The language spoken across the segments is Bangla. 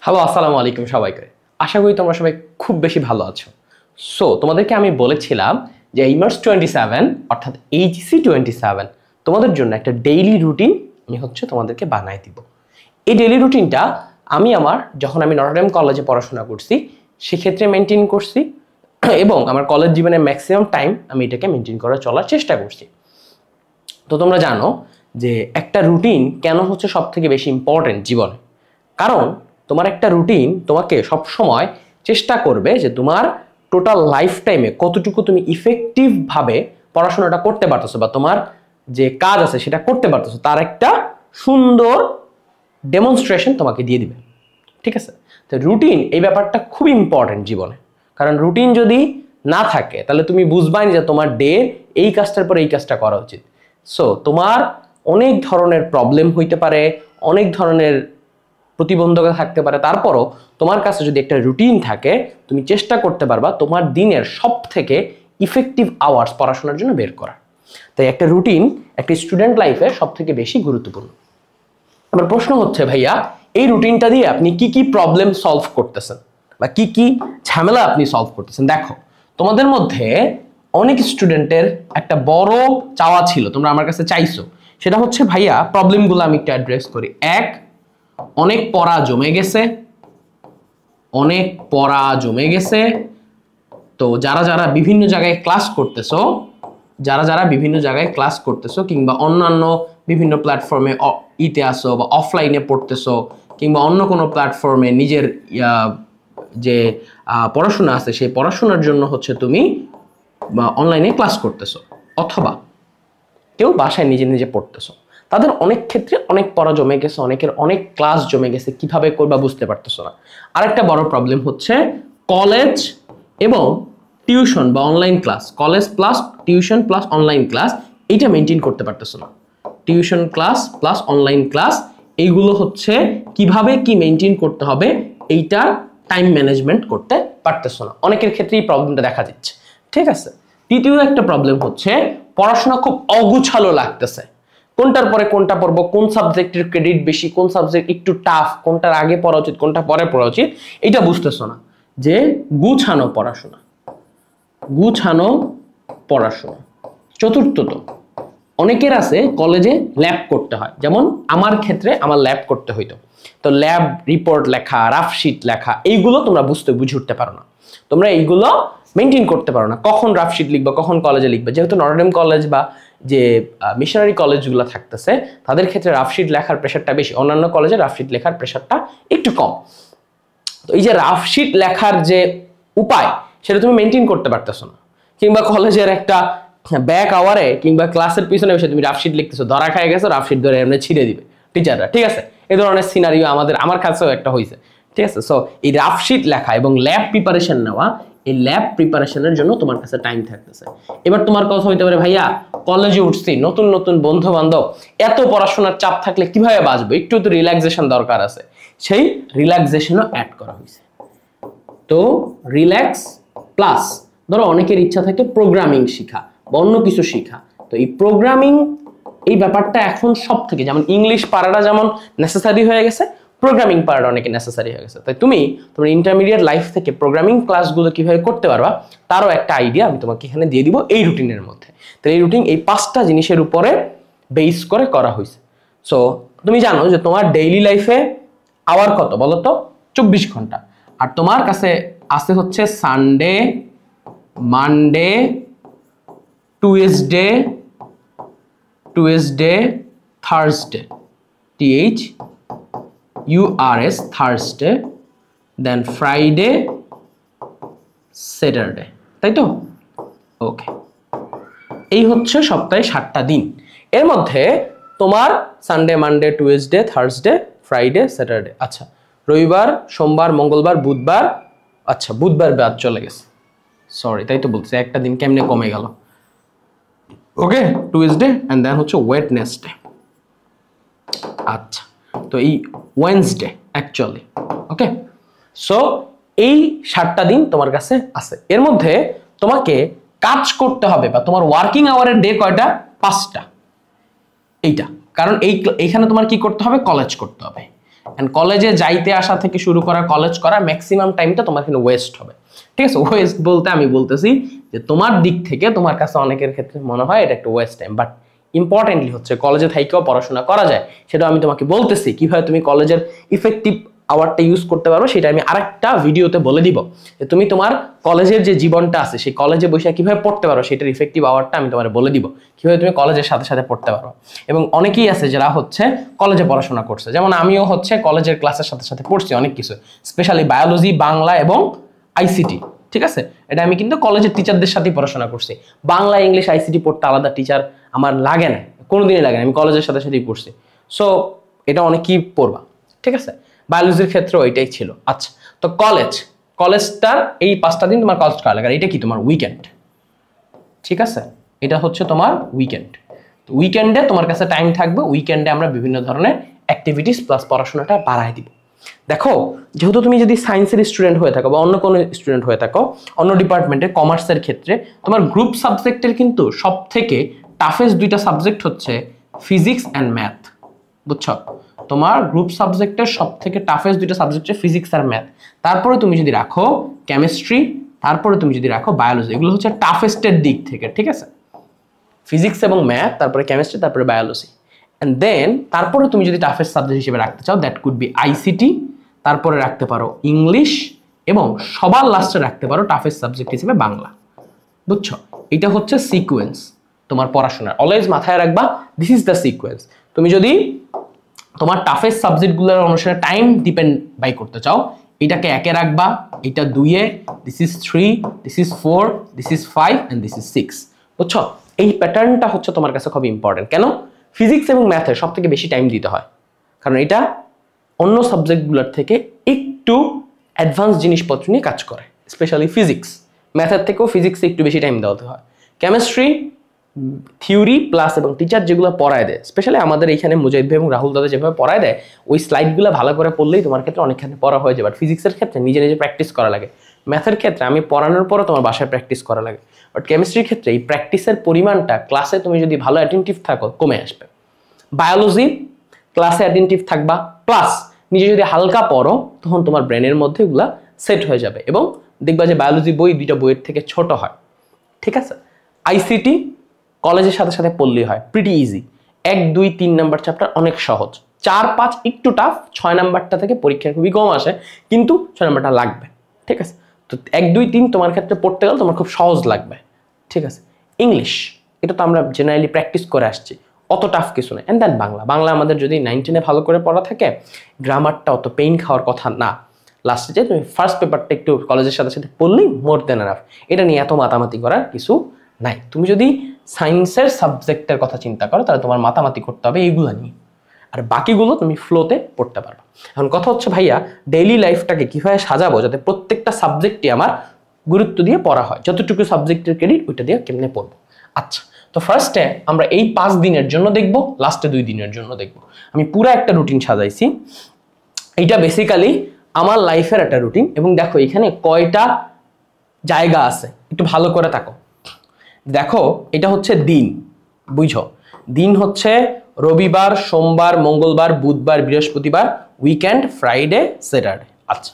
হ্যালো, আসসালামু আলাইকুম সবাইকে। আশা করি তোমরা সবাই খুব বেশি ভালো আছো। সো তোমাদেরকে আমি বলেছিলাম যে এইমার্স 27 অর্থাৎ এইচসি 27 তোমাদের জন্য একটা ডেইলি রুটিন আমি তোমাদেরকে বানায় দিব। এই ডেইলি রুটিনটা আমি যখন আমি নটরডেম কলেজে পড়াশোনা করছি সেক্ষেত্রে মেনটেন করছি এবং আমার কলেজ জীবনের ম্যাক্সিমাম টাইম আমি এটাকে মেনটেন করে চলার চেষ্টা করছি। তো তোমরা জানো যে একটা রুটিন কেন সব থেকে বেশি ইম্পর্টেন্ট জীবনে, কারণ তোমার একটা রুটিন তোমাকে সব সময় চেষ্টা করবে যে তোমার টোটাল লাইফ টাইমে কতটুকু তুমি ইফেক্টিভভাবে পড়াশোনাটা করতে পারতেছো বা তোমার যে কাজ আছে সেটা করতে পারতেছো তার একটা সুন্দর ডেমনস্ট্রেশন তোমাকে দিয়ে দিবে। ঠিক আছে, তো রুটিন এই ব্যাপারটা খুব ইম্পর্টেন্ট জীবনে, কারণ রুটিন যদি না থাকে তাহলে তুমি বুঝবাই যে তোমার ডে এই কাজটার পর এই কাজটা করা উচিত। সো তোমার অনেক ধরনের প্রবলেম হইতে পারে, অনেক ধরনের প্রতিবন্ধকতা থাকতে পারে, তারপরও তোমার কাছে যদি একটা রুটিন থাকে তুমি চেষ্টা করতে পারবা তোমার দিনের সব থেকে ইফেক্টিভ আওয়ার্স পড়াশোনার জন্য বের করা। তাই একটা রুটিন একটা স্টুডেন্ট লাইফে সব থেকে বেশি গুরুত্বপূর্ণ। আমার প্রশ্ন হচ্ছে, ভাইয়া এই রুটিনটা দিয়ে আপনি কি কি প্রবলেম সলভ করতেছেন বা কি কি ঝামেলা আপনি সলভ করতেছেন? দেখো, তোমাদের মধ্যে অনেক স্টুডেন্টের একটা বড় চাওয়া ছিল, তোমরা আমার কাছে চাইছো, সেটা হচ্ছে ভাইয়া প্রবলেমগুলো আমি একটু অ্যাড্রেস করি। এক, অনেক পড়া জমে গেছে, অনেক পড়া জমে গেছে। তো যারা যারা বিভিন্ন জায়গায় ক্লাস করতেছো, কিংবা অন্যান্য বিভিন্ন প্ল্যাটফর্মে ইতে আসো বা অফলাইনে পড়তেছো কিংবা অন্য কোনো প্ল্যাটফর্মে নিজের যে পড়াশোনা আছে সেই পড়াশোনার জন্য তুমি অনলাইনে ক্লাস করতেছো, অথবা কেউ বাসায় নিজে নিজে পড়তেছো, তাদের অনেক ক্ষেত্রে অনেক পড়া জমে গেছে, অনেকের অনেক ক্লাস জমে গেছে, কিভাবে করবা বুঝতে পারতেছো না। আরেকটা বড় প্রবলেম হচ্ছে কলেজ এবং টিউশন বা online class, college plus tuition plus online class, এইটা মেনটেন করতে পারতেছো না। Tuition class plus online class এইগুলো কিভাবে কি মেনটেন করতে হবে এইটা টাইম ম্যানেজমেন্ট করতে পারতেছো না। অনেকের ক্ষেত্রে এই প্রবলেমটা দেখা দিচ্ছে। ঠিক আছে, তৃতীয় একটা প্রবলেম হচ্ছে পড়াশোনা খুব অগুছালো লাগতেছে। কোনটার পরে কোনটা পড়বো, কোন সাবজেক্টের ক্রেডিট বেশি, কোন সাবজেক্ট একটু টাফ, কোনটার আগে পড়া উচিত কোনটা পরে পড়া উচিত, এটা বুঝতেছো না। যে গুছানো পড়াশোনা। চতুর্থত, অনেকের আছে কলেজে ল্যাব করতে হয়, যেমন আমার ক্ষেত্রে আমার ল্যাব করতে হইতো। তো ল্যাব রিপোর্ট লেখা, রাফশিট লেখা, এইগুলো তোমরা বুঝে উঠতে পারো না, তোমরা এইগুলো মেনটেন করতে পারো না। কখন রাফশিট লিখবা, কখন কলেজে লিখবা, যেহেতু নটরডেম কলেজ বা যে মিশনারি কলেজগুলো থাকতেছে তাদের ক্ষেত্রে রাফশিট লেখার প্রেশারটা বেশি, অন্যান্য কলেজে রাফশিট লেখার প্রেশারটা একটু কম। তো এই যে রাফশিট লেখার যে উপায় সেটা তুমি মেনটেন করতে পারতেছো না, কিংবা কলেজের একটা ব্যাক আওয়ারে কিংবা ক্লাসের পিছনে বসে তুমি রাফশিট লিখতেছো, ধরা খায় গেছো, রাফশিট ধরে এমনি ছিঁড়ে দিবে টিচাররা। ঠিক আছে, এই ধরনের সিনারিও আমার কাছেও একটা হয়েছে। ঠিক আছে, সো এই রাফশিট লেখা এবং ল্যাব প্রিপারেশন নেওয়া, এই ল্যাব প্রিপারেশনের জন্য তোমার কাছে টাইম থাকতেছে। এবার তোমার কথা হইতে পারে, ভাইয়া কলেজে উঠছি, নতুন নতুন বন্ধু বান্ধব, এত পড়াশোনার চাপ থাকলে কিভাবে বাঁচবো, একটু তো রিল্যাক্সেশন দরকার আছে। সেই রিল্যাক্সেশনও অ্যাড করা হয়েছে। তো রিল্যাক্স প্লাস ধরো অনেকের ইচ্ছা থাকে প্রোগ্রামিং শিখা বা অন্য কিছু শিখা। তো এই প্রোগ্রামিং এই ব্যাপারটা এখন সব থেকে, যেমন ইংলিশ পারাটা যেমন নেসেসারি হয়ে গেছে, প্রোগ্রামিং পারাটা অনেকে নেসেসারি হয়ে গেছে। তাই তুমি তোমার ইন্টারমিডিয়েট লাইফ থেকে প্রোগ্রামিং ক্লাসগুলো কিভাবে করতে পারবা তারও একটা আইডিয়া আমি তোমাকে এখানে দিয়ে দিব এই রুটিনের মধ্যে। তো এই রুটিন এই 5টা জিনিসের উপরে বেস করে করা হয়েছে। সো তুমি জানো যে তোমার ডেইলি লাইফে আওয়ার কত বলো তো? 24 ঘন্টা। আর তোমার কাছে আছে Sunday, Monday, Tuesday, Thursday, THURS Thursday, then Friday, Saturday, তাই তো? ওকে, এই সপ্তাহে 7টা দিন। এর মধ্যে তোমার Sunday, Monday, Tuesday, Thursday, Friday, Saturday, আচ্ছা রবিবার, সোমবার, মঙ্গলবার, বুধবার, আচ্ছা বুধবার বাদ চলে গেছে, সরি, তাই তো বলছি, একটা দিন কেমনে কমে গেল। ওকে, টুয়েসডে এন্ড দেন ওয়েডনেসডে। আচ্ছা, তো এই ওয়েডনেসডে অ্যাকচুয়ালি ওকে। সো এই 7টা দিন তোমার কাছে আছে। এর মধ্যে তোমাকে কাজ করতে হবে বা তোমার ওয়ার্কিং আওয়ারের ডে কয়টা? 5টা। এইটা কারণ এইখানে তোমার কি করতে হবে? কলেজ করতে হবে। অ্যান্ড কলেজে যাইতে আসা থেকে শুরু করা, কলেজ করা ম্যাক্সিমাম টাইমটা তোমার কিন্তু ওয়েস্ট হবে। ঠিক আছে, ওয়েস্ট বলতে আমি বলতেছি যে তোমার দিক থেকে তোমার কাছে অনেকের ক্ষেত্রে মনে হয় এটা একটা ওয়েস্ট টাইম, বাট ইম্পর্টেন্টলি হচ্ছে কলেজে থেকেও পড়াশোনা করা যায়, সেটা আমি তোমাকে বলতেছি কিভাবে তুমি কলেজের ইফেক্টিভ আওয়ারটা ইউজ করতে পারো সেটা আমি আরেকটা ভিডিওতে বলে দিব। যে তুমি তোমার কলেজের যে জীবনটা আছে সেই কলেজে বসে কিভাবে পড়তে পারো সেটার ইফেক্টিভ আওয়ারটা আমি তোমার বলে দিব, কিভাবে তুমি কলেজের সাথে সাথে পড়তে পারো। এবং অনেকেই আছে যারা হচ্ছে কলেজে পড়াশোনা করছে, যেমন আমিও হচ্ছে কলেজের ক্লাসের সাথে সাথে পড়ছি অনেক কিছু, স্পেশালি বায়োলজি, বাংলা এবং আইসিটি। ঠিক আছে, এটা আমি কিন্তু কলেজের টিচারদের সাথেই পড়াশোনা করছি। বাংলা, ইংলিশ, আইসিটি পড়তে আলাদা টিচার আমার লাগে না, কোনোদিনই লাগে না, আমি কলেজের সাথে সাথেই পড়ছি। সো এটা অনেকেই পড়বা। ঠিক আছে, বায়োলজির ক্ষেত্রেও এটাই ছিল। আচ্ছা, তো কলেজটার এই 5টা দিন তোমার কলেজ করা লাগে, আর এটা কি তোমার উইকেন্ড। ঠিক আছে, এটা হচ্ছে তোমার উইকেন্ড। উইকেন্ডে তোমার কাছে টাইম থাকবে, উইকেন্ডে আমরা বিভিন্ন ধরনের অ্যাক্টিভিটিস প্লাস পড়াশোনাটা বাড়াই দিব। দেখো, যেহেতু তুমি যদি সায়েন্সের স্টুডেন্ট হয়ে থাকো বা অন্য কোনো স্টুডেন্ট হয়ে থাকো, অন্য ডিপার্টমেন্টে কমার্সের ক্ষেত্রে তোমার গ্রুপ সাবজেক্টের কিন্তু সব থেকে টাফেস্ট 2টা সাবজেক্ট হচ্ছে ফিজিক্স অ্যান্ড ম্যাথ। বুঝছো, তোমার গ্রুপ সাবজেক্টের সব থেকে টাফেস্ট 2টা সাবজেক্ট হচ্ছে ফিজিক্স আর ম্যাথ। তারপরে তুমি যদি রাখো কেমিস্ট্রি, তারপরে তুমি যদি রাখো বায়োলজি, এগুলো হচ্ছে টাফেস্টের দিক থেকে। ঠিক আছে, ফিজিক্স এবং ম্যাথ, তারপরে কেমিস্ট্রি, তারপরে বায়োলজি। অ্যান্ড দেন তারপরে তুমি যদি টাফেস্ট সাবজেক্ট হিসেবে রাখতে চাও, দ্যাট কুড বি আইসিটি, তারপরে রাখতে পারো ইংলিশ, এবং সবার লাস্টে রাখতে পারো টাফেস্ট সাবজেক্ট হিসেবে বাংলা। বুঝছো, এটা হচ্ছে সিকোয়েন্স তোমার পড়াশোনার। অলওয়েজ মাথায় রাখবা, দিস ইজ দ্য সিকোয়েন্স। তুমি যদি তোমার টাফেস্ট সাবজেক্টগুলোর অনুসারে টাইম ডিপেন্ড বাই করতে চাও, এটাকে 1-এ রাখবা, এটা 2-এ, this is 3, this is 4, this is 5 and this is 6। বুঝছো, এই প্যাটার্নটা হচ্ছে তোমার কাছে খুব ইম্পর্টেন্ট। কেন? ফিজিক্স এবং ম্যাথে সব থেকে বেশি টাইম দিতে হয়, কারণ এটা অন্য সাবজেক্টগুলোর থেকে একটু অ্যাডভান্স জিনিসপত্র নিয়ে কাজ করে। স্পেশালি ফিজিক্স, ম্যাথের থেকেও ফিজিক্সে একটু বেশি টাইম দেওয়াতে হয়। কেমিস্ট্রি থিওরি প্লাস এবং টিচার যেগুলো পড়ায় দেয়, স্পেশালি আমাদের এইখানে মুজাহিদ ভাই এবং রাহুল দাদা যেভাবে পড়ায় দেয়, ওই স্লাইডগুলো ভালো করে পড়লেই তোমার ক্ষেত্রে অনেকখানে পড়া হয়ে যাবে। বাট ফিজিক্সের ক্ষেত্রে নিজে নিজে প্র্যাকটিস করা লাগে, ম্যাথের ক্ষেত্রে আমি পড়ানোর পরও তোমার বাসায় প্র্যাকটিস করা লাগে। বাট কেমিস্ট্রির ক্ষেত্রে এই প্র্যাকটিসের পরিমাণটা ক্লাসে তুমি যদি ভালো অ্যাটেন্টিভ থাকো কমে আসবে। বায়োলজি ক্লাসে অ্যাটেন্টিভ থাকবা, প্লাস নিজে যদি হালকা পড়ো তখন তোমার ব্রেনের মধ্যে এগুলা সেট হয়ে যাবে, এবং দেখবা যে বায়োলজি বই 2টা বইয়ের থেকে ছোট হয়। ঠিক আছে, আইসিটি কলেজের সাথে সাথে পড়লেই হয়, প্রিটি ইজি। 1, 2, 3 নাম্বার চ্যাপ্টার অনেক সহজ, 4, 5 একটু টাফ, 6 নাম্বারটা থেকে পরীক্ষা খুবই কম আসে, কিন্তু 6 নাম্বারটা লাগবে। ঠিক আছে, তো 1, 2, 3 তোমার ক্ষেত্রে পড়তে গেলে তোমার খুব সহজ লাগবে। ঠিক আছে, ইংলিশ এটা তো আমরা জেনারেলি প্র্যাকটিস করে আসছি, অত টাফ কিছু না। অ্যান্ড দেন বাংলা আমাদের যদি 9-10-এ ভালো করে পড়া থাকে, গ্রামারটা অত পেইন খাওয়ার কথা না। লাস্টে যে তুমি ফার্স্ট পেপারটা একটু কলেজের সাথে সাথে পড়লেই মোর দেন এনাফ, এটা নিয়ে এত মাতামাতি করার কিছু নাই। তুমি যদি সায়েন্সের সাবজেক্টের কথা চিন্তা করো তাহলে তোমার মাতামাতি করতে হবে এইগুলো নিয়ে, আর বাকিগুলো তুমি ফ্লোতে পড়তে পারবে। এখন কথা হচ্ছে ভাইয়া, ডেইলি লাইফটাকে কিভাবে সাজাবো যাতে প্রত্যেকটা সাবজেক্টই আমার গুরুত্ব দিয়ে পড়া হয়, যতটুকু সাবজেক্টের ক্রেডিট ওইটা দিয়ে কেমনে পড়বো। আচ্ছা, তো ফার্স্টে আমরা এই 5 দিনের জন্য দেখব, লাস্টে 2 দিনের জন্য দেখব। আমি পুরো একটা রুটিন সাজাইছি, এইটা বেসিক্যালি আমার লাইফের একটা রুটিন। এবং দেখো এখানে কয়টা জায়গা আছে, একটু ভালো করে থাকো। দেখো এটা হচ্ছে দিন, বুঝো, দিন হচ্ছে রবিবার, সোমবার, মঙ্গলবার, বুধবার, বৃহস্পতিবার, উইকেন্ড, ফ্রাইডে, স্যাটারডে। আচ্ছা,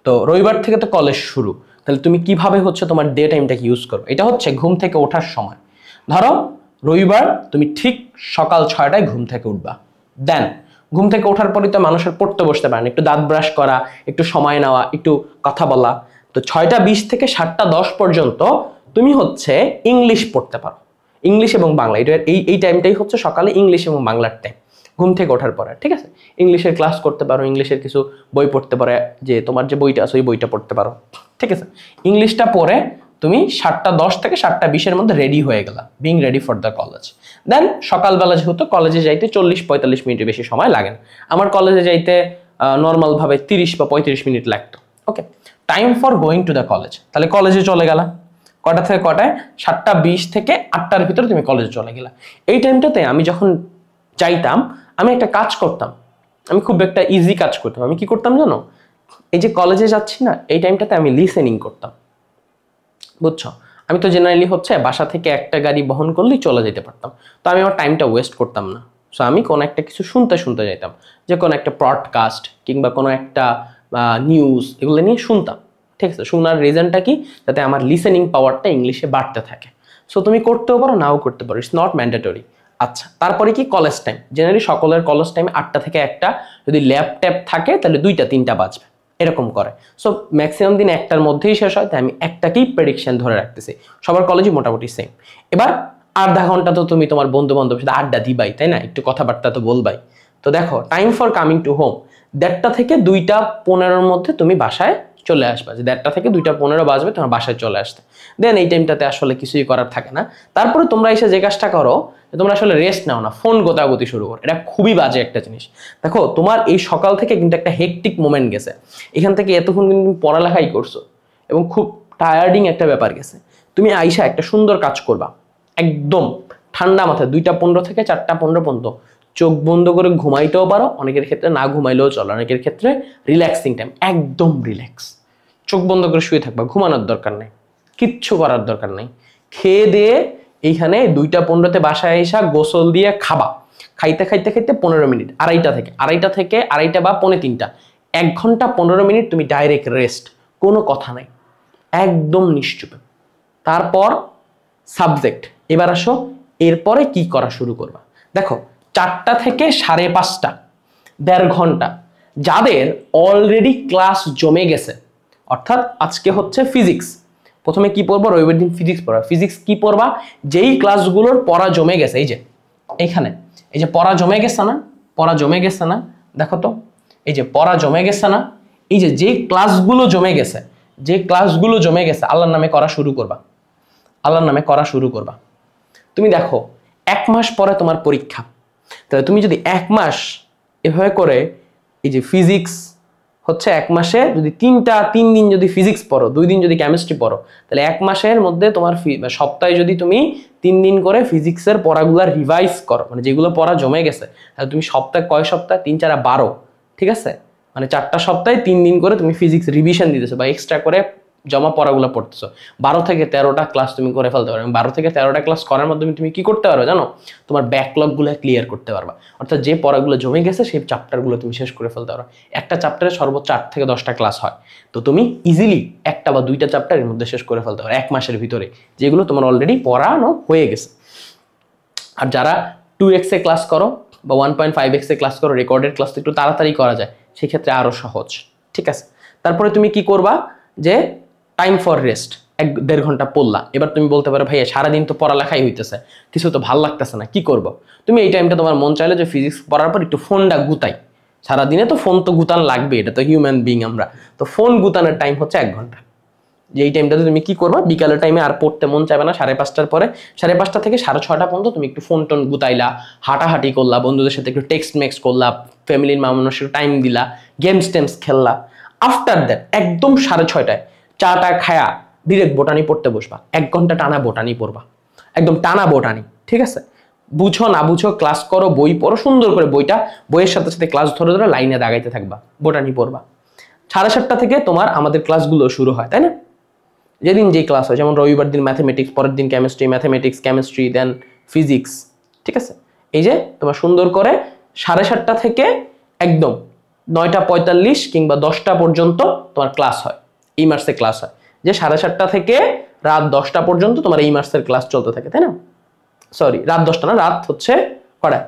তো রবিবার থেকে তো কলেজ শুরু, তাহলে তুমি কিভাবে হচ্ছে তোমার ডে টাইমটাকে ইউজ করো, এটা হচ্ছে ঘুম থেকে ওঠার সময়। ধরো রবিবার তুমি ঠিক সকাল 6টায় ঘুম থেকে উঠবা, দেন ঘুম থেকে ওঠার পরে তো মানুষের পড়তে বসতে পারেন, একটু দাঁত ব্রাশ করা, একটু সময় নেওয়া, একটু কথা বলা। তো 6টা 20 থেকে 7টা 10 পর্যন্ত তুমি হচ্ছে ইংলিশ পড়তে পারো, ইংলিশ এবং বাংলা। এটা এই টাইমটাই হচ্ছে সকালে ইংলিশ এবং বাংলার টাইম, ঘুম থেকে ওঠার পরে। ঠিক আছে, ইংলিশের ক্লাস করতে পারো, ইংলিশের কিছু বই পড়তে পারো, যে তোমার যে বইটা আছে ওই বইটা পড়তে পারো। ঠিক আছে, ইংলিশটা পড়ে তুমি 7টা 10 থেকে 7টা 20-এর মধ্যে রেডি হয়ে গেলা, being ready for the college. Then সকালবেলা যেহেতু কলেজে যাইতে 40-45 মিনিটের বেশি সময় লাগে না, আমার কলেজে যাইতে নর্মাল ভাবে 30 বা 35 মিনিট লাগতো। Okay, time for going to the college, তাহলে কলেজে চলে গেলা। কটা থেকে কটায়? 7টা 20 থেকে 8টার ভিতরে তুমি কলেজে চলে গেলা। এই টাইমটাতে আমি যখন চাইতাম আমি একটা কাজ করতাম, আমি খুব একটা ইজি কাজ করতাম। আমি কি করতাম জানো? এই যে কলেজে যাচ্ছি না, এই টাইমটাতে আমি লিসেনিং করতাম। বুঝছো, আমি তো জেনারেলি হচ্ছে বাসা থেকে একটা গাড়ি বহন করলেই চলে যেতে পারতাম, তো আমি আমার টাইমটা ওয়েস্ট করতাম না। সো আমি কোনো একটা কিছু শুনতে শুনতে যাইতাম, যে কোনো একটা ব্রডকাস্ট কিংবা কোনো একটা নিউজ এগুলো নিয়ে শুনতাম। ঠিক আছে, শোনার রিজনটা কি, যাতে আমার লিসেনিং পাওয়ারটা ইংলিশে বাড়তে থাকে। সো তুমি করতেও পারো, নাও করতে পারো, ইটস নট ম্যান্ডেটরি। আচ্ছা, তারপরে কি কলেজ টাইম। জেনারেলি সকলের কলেজ টাইমে 8টা থেকে 1টা, যদি ল্যাব ট্যাব থাকে তাহলে 2টা 3টা বাজবে, এরকম করে। সো ম্যাক্সিমাম দিন 1টার মধ্যেই শেষ হয়, তাই আমি 1টাকেই প্রেডিকশন ধরে রাখতেছি। সবার কলেজই মোটামুটি সেম। এবার আধা ঘন্টা তো তুমি তোমার বন্ধু বান্ধবের সাথে আড্ডা দিবাই, তাই না, একটু কথাবার্তা তো বলবাই। তো দেখো, time for coming to home 1:30 থেকে 2:15 মধ্যে তুমি বাসায় চলে আসবা, যে 1:30 থেকে 2:15 বাজবে তোমার বাসায় চলে আসতে। দেন এই টাইমটাতে আসলে কিছুই করার থাকে না। তারপরে তোমরা এসে যে কাজটা করো, তোমরা আসলে রেস্ট নাও না, ফোন গোতাগুতি শুরু করো। এটা খুবই বাজে একটা জিনিস। দেখো, তোমার এই সকাল থেকে কিন্তু একটা হেকটিক মোমেন্ট গেছে, এখান থেকে এতক্ষণ কিন্তু তুমি পড়ালেখাই করছো এবং খুব টায়ার্ডিং একটা ব্যাপার গেছে। তুমি আইসা একটা সুন্দর কাজ করবা, একদম ঠান্ডা মাথায় 2:15 থেকে 4:15 পর্যন্ত চোখ বন্ধ করে ঘুমাইতেও পারো, অনেকের ক্ষেত্রে না ঘুমাইলেও চলে, অনেকের ক্ষেত্রে রিল্যাক্সিং টাইম, একদম রিল্যাক্স, চোখ বন্ধ করে শুয়ে থাকবা, ঘুমানোর দরকার নেই, কিচ্ছু করার দরকার নেই। খেয়ে দিয়ে এইখানে 2:15 বাসায় এসা গোসল দিয়ে খাবা, খাইতে খাইতে খাইতে 15 মিনিট, আড়াইটা থেকে আড়াইটা বা 2:45, 1 ঘন্টা 15 মিনিট তুমি ডাইরেক্ট রেস্ট, কোনো কথা নাই, একদম নিশ্চুপে। তারপর সাবজেক্ট, এবার আসো, এরপরে কি করা শুরু করবা। দেখো, 4টা থেকে 5:30, 1.5 ঘন্টা, যাদের অলরেডি ক্লাস জমে গেছে, অর্থাৎ আজকে হচ্ছে ফিজিক্স, প্রথমে কি পড়বো, রবিবার দিন ফিজিক্স পড়া। ফিজিক্স কি পড়বা, যেই ক্লাসগুলোর পড়া জমে গেছে, এই যে এইখানে, এই যে পড়া জমে গেছে না, পড়া জমে গেছে না, দেখো তো, এই যে পড়া জমে গেছে না, এই যে যে ক্লাসগুলো জমে গেছে, যে ক্লাসগুলো জমে গেছে, আল্লাহর নামে করা শুরু করবা, আল্লাহর নামে করা শুরু করবা। তুমি দেখো, 1 মাস পরে তোমার পরীক্ষা, তাহলে তুমি যদি 1 মাস এভাবে করে, এই যে ফিজিক্স হচ্ছে 1 মাসে যদি 3 দিন যদি ফিজিক্স পড়ো, 2 দিন যদি কেমিস্ট্রি পড়ো, তাহলে 1 মাসের মধ্যে তোমার সপ্তাহে যদি তুমি 3 দিন করে ফিজিক্সের পড়াগুলা রিভাইজ করো, মানে যেগুলো পড়া জমে গেছে, তাহলে তুমি সপ্তাহে কয় সপ্তাহ, 3 4 12, ঠিক আছে, মানে 4টা সপ্তাহে 3 দিন করে তুমি ফিজিক্স রিভিশন দিতেছো বা এক্সট্রা করে জমা পড়াগুলো পড়তেছো। 12 থেকে 13টা ক্লাস তুমি করে ফেলতে পারো। 12 থেকে 13টা ক্লাস করার মাধ্যমে তুমি কি করতে পারো জানো, তোমার ব্যাকলগগুলো ক্লিয়ার করতে পারবা, অর্থাৎ যে পড়াগুলো জমে গেছে সেই চ্যাপ্টারগুলো তুমি শেষ করে ফেলতে পারো। একটা চ্যাপ্টারে সর্বোচ্চ 8 থেকে 10টা ক্লাস হয়, তো তুমি ইজিলি 1টা বা 2টা চ্যাপ্টার এর মধ্যে শেষ করে ফেলতে পারো 1 মাসের ভিতরে, যেগুলো তোমার অলরেডি পড়ানো হয়ে গেছে। আর যারা 2x এ ক্লাস করো বা 1.5x এ ক্লাস করো, রেকর্ডেড ক্লাস একটু তাড়াতাড়ি করা যায়, সেক্ষেত্রে আরো সহজ। ঠিক আছে, তারপরে তুমি কি করবা, যে টাইম ফর রেস্ট, 1-1.5 ঘন্টা পড়লা। এবার তুমি বলতে পারো, ভাইয়া সারাদিন তো পড়ালেখাই হইতেছে, কিছু তো ভাল লাগতেছে না, কি করব। তুমি এই টাইমটা তোমার মন চাইলে যে ফিজিক্স পড়ার পর একটু ফোনটা গুতাই, সারাদিনে তো ফোন তো গুতান লাগবে, এটা তো হিউম্যান বিং আমরা, তো ফোন গুতানোর টাইম হচ্ছে 1 ঘন্টা। যে এই টাইমটাতে তুমি কি করবা, বিকালের টাইমে আর পড়তে মন চাইবে না, 5:30টার পরে, 5:30 থেকে 6:30 পর্যন্ত তুমি একটু ফোন টোন গুতাইলা, হাঁটাহাঁটি করলা, বন্ধুদের সাথে একটু টেক্সট মেক্স করলা, ফ্যামিলির মানুষের টাইম দিলা, গেমস টেমস খেললা। আফটার দ্যাট একদম 6:30টায় চাটা খায়া ডিরেক্ট বোটানি পড়তে বসবা, 1 ঘন্টা টানা বোটানি পড়বা, একদম টানা বোটানি। ঠিক আছে, বুঝো না বুঝো ক্লাস করো, বই পড়ো সুন্দর করে, বইয়ের সাথে সাথে ক্লাস ধরে ধরে লাইনে দাগাইতে থাকবা, বোটানি পড়বা। 7:30 থেকে তোমার আমাদের ক্লাসগুলো শুরু হয়, তাই না, যেদিন যে ক্লাস হয়, যেমন রবিবার দিন ম্যাথমেটিক্স, পরের দিন কেমিস্ট্রি, ম্যাথমেটিক্স, কেমিস্ট্রি, দেন ফিজিক্স। ঠিক আছে, এই যে তোমার সুন্দর করে 7:30 থেকে একদম 9:45 কিংবা 10টা পর্যন্ত তোমার ক্লাস হয়, এই মার্সের ক্লাস হয়, যে 7:30 থেকে রাত 10টা পর্যন্ত তোমার এই মার্সের ক্লাস চলতে থাকে, তাই না, সরি রাত 10টা না, রাত হচ্ছে কটা,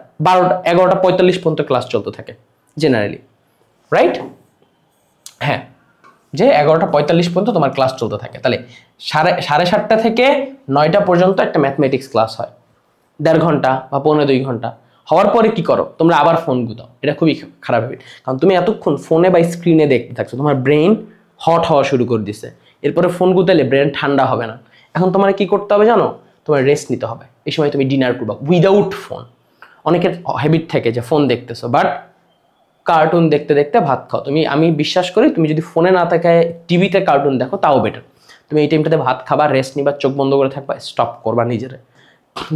11:45 পর্যন্ত ক্লাস চলতে থাকে জেনারেলি, রাইট, হ্যাঁ, যে 11:45 পর্যন্ত তোমার ক্লাস চলতে থাকে। তাহলে 7:30 থেকে 9টা পর্যন্ত একটা ম্যাথমেটিক্স ক্লাস হয়, 1.5 ঘন্টা বা 1.5-2 ঘন্টা। হওয়ার পরে কি করো, তোমরা আবার ফোন গুতাও, এটা খুবই খারাপ হবে, কারণ তুমি এতক্ষণ ফোনে বা স্ক্রিনে দেখতে থাকছো, তোমার ব্রেন হট হওয়া শুরু করে দিছে, এরপরে ফোন গুতাইলে ব্রেন ঠান্ডা হবে না। এখন তোমার কি করতে হবে জানো, তোমার রেস্ট নিতে হবে, এই সময় তুমি ডিনার করবা উইদাউট ফোন। অনেকের হ্যাবিট থাকে যে ফোন দেখতেছো, বাট কার্টুন দেখতে দেখতে ভাত খাও। আমি বিশ্বাস করি, তুমি যদি ফোনে না থাকে টিভিতে কার্টুন দেখো তাও বেটার। তুমি এই টাইমটাতে ভাত খাবা, রেস্ট নিবা, চোখ বন্ধ করে থাকবা, স্টপ করবা নিজেরে।